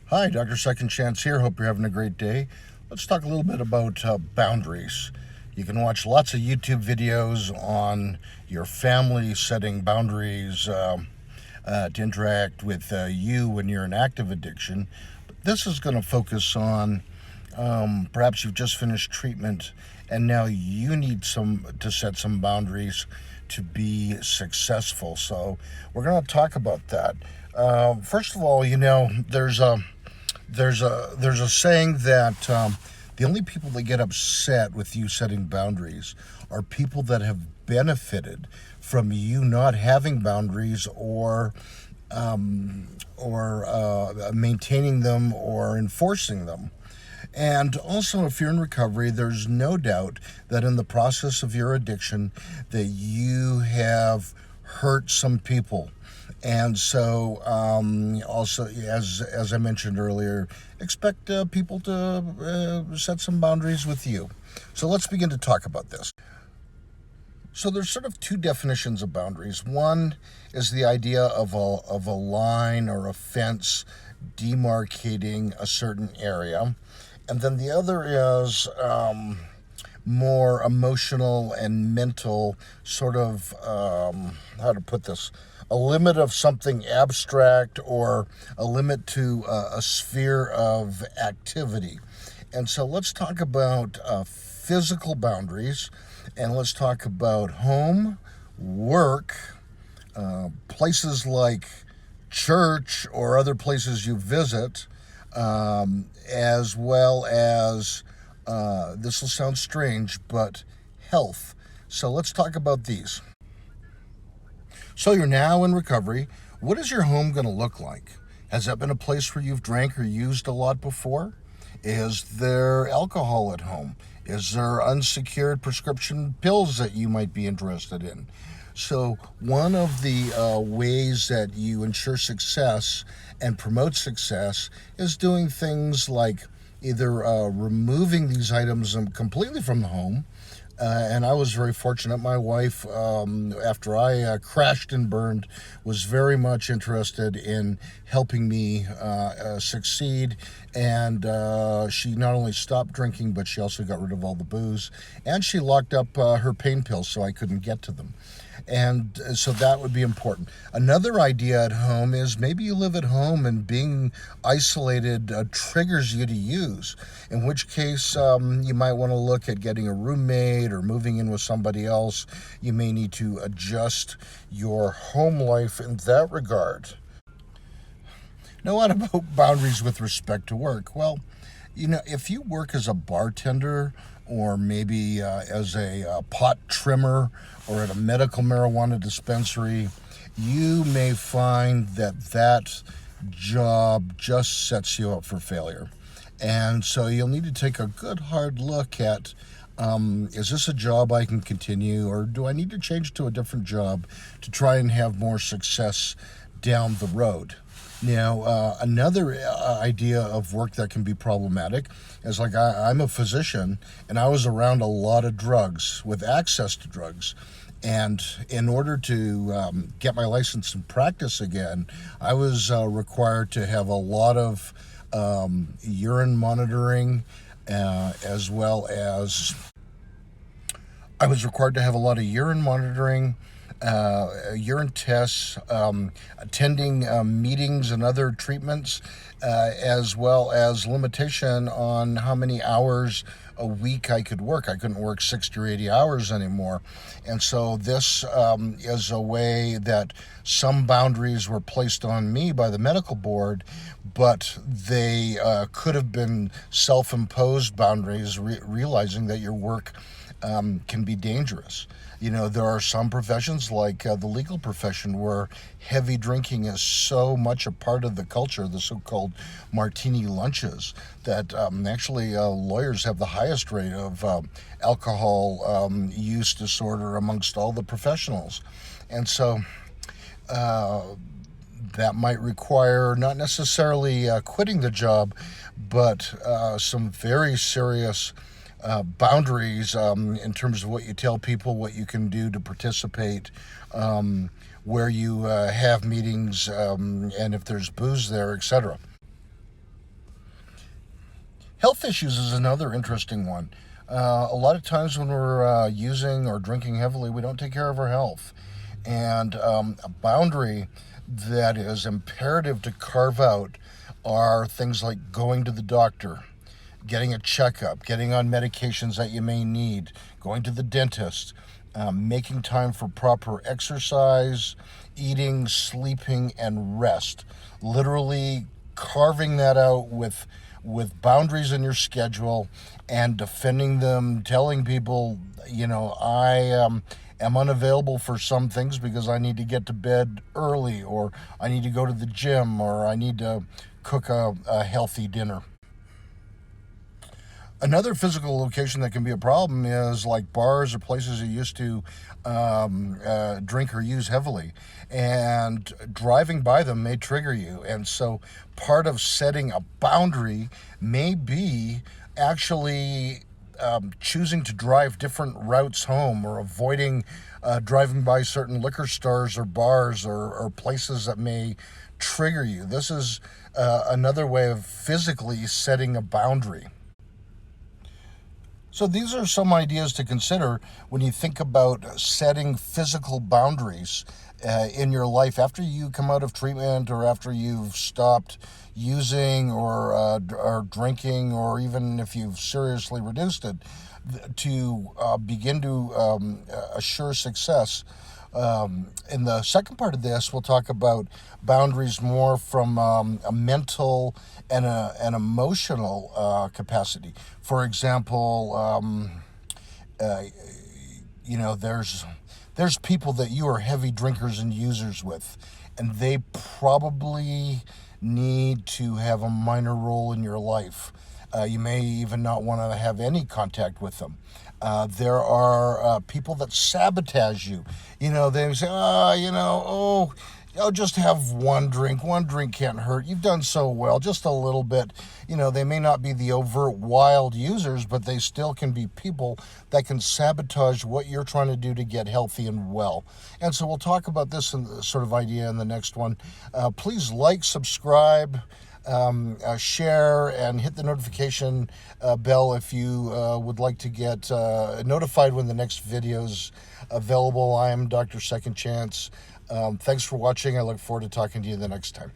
Hi, Dr. Second Chance here. Hope you're having a great day. Let's talk a little bit about boundaries. You can watch lots of YouTube videos on your family setting boundaries to interact with you when you're in active addiction. But this is going to focus on perhaps you've just finished treatment and now you need to set some boundaries to be successful. So we're going to talk about that. First of all, there's a saying that the only people that get upset with you setting boundaries are people that have benefited from you not having boundaries or maintaining them or enforcing them. And also, if you're in recovery, there's no doubt that in the process of your addiction that you have hurt some people. And so, also, as I mentioned earlier, expect people to set some boundaries with you. So let's begin to talk about this. So there's sort of two definitions of boundaries. One is the idea of a line or a fence demarcating a certain area. And then the other is more emotional and mental, sort of, how to put this, a limit of something abstract or a limit to a sphere of activity. And so let's talk about physical boundaries, and let's talk about home, work, places like church or other places you visit, as well as, this will sound strange, but health. So let's talk about these. So you're now in recovery. What is your home going to look like? Has that been a place where you've drank or used a lot before? Is there alcohol at home? Is there unsecured prescription pills that you might be interested in? So one of the ways that you ensure success and promote success is doing things like either removing these items completely from the home. And I was very fortunate. My wife, after I crashed and burned, was very much interested in helping me succeed. And she not only stopped drinking, but she also got rid of all the booze. And she locked up her pain pills so I couldn't get to them. And so that would be important. Another idea at home is maybe you live at home and being isolated triggers you to use, in which case you might want to look at getting a roommate or moving in with somebody else. You may need to adjust your home life in that regard. Now, what about boundaries with respect to work? Well, if you work as a bartender or maybe as a pot trimmer or at a medical marijuana dispensary, you may find that job just sets you up for failure. And so you'll need to take a good hard look at, is this a job I can continue, or do I need to change to a different job to try and have more success down the road? Now, another idea of work that can be problematic is like I'm a physician and I was around a lot of drugs with access to drugs. And in order to get my license and practice again, I was required to have a lot of urine monitoring, as well as I was required to have a lot of urine monitoring, urine tests, attending meetings and other treatments, as well as limitation on how many hours a week I could work. I couldn't work 60 or 80 hours anymore. And so this is a way that some boundaries were placed on me by the medical board, but they could have been self-imposed boundaries, realizing that your work can be dangerous. There are some professions like the legal profession where heavy drinking is so much a part of the culture, the so-called martini lunches, that actually lawyers have the highest rate of alcohol use disorder amongst all the professionals. And so that might require not necessarily quitting the job, but some very serious boundaries in terms of what you tell people, what you can do to participate, where you have meetings, and if there's booze there, etc. Health issues is another interesting one. A lot of times when we're using or drinking heavily, we don't take care of our health. And a boundary that is imperative to carve out are things like going to the doctor, getting a checkup, getting on medications that you may need, going to the dentist, making time for proper exercise, eating, sleeping, and rest. Literally carving that out with boundaries in your schedule and defending them, telling people, I am unavailable for some things because I need to get to bed early, or I need to go to the gym, or I need to cook a healthy dinner. Another physical location that can be a problem is like bars or places you used to drink or use heavily, and driving by them may trigger you. And so part of setting a boundary may be actually choosing to drive different routes home, or avoiding driving by certain liquor stores or bars, or places that may trigger you. This is another way of physically setting a boundary. So these are some ideas to consider when you think about setting physical boundaries in your life after you come out of treatment, or after you've stopped using or drinking, or even if you've seriously reduced it, to begin to assure success. In the second part of this, we'll talk about boundaries more from a mental and an emotional capacity. For example, there's people that you are heavy drinkers and users with, and they probably need to have a minor role in your life. You may even not want to have any contact with them. There are people that sabotage you. They say, I'll just have one drink. One drink can't hurt. You've done so well, just a little bit. They may not be the overt wild users, but they still can be people that can sabotage what you're trying to do to get healthy and well. And so we'll talk about this sort of idea in the next one. Please like, subscribe, share, and hit the notification bell if you would like to get notified when the next video is available. I am Dr. Second Chance. Thanks for watching. I look forward to talking to you the next time.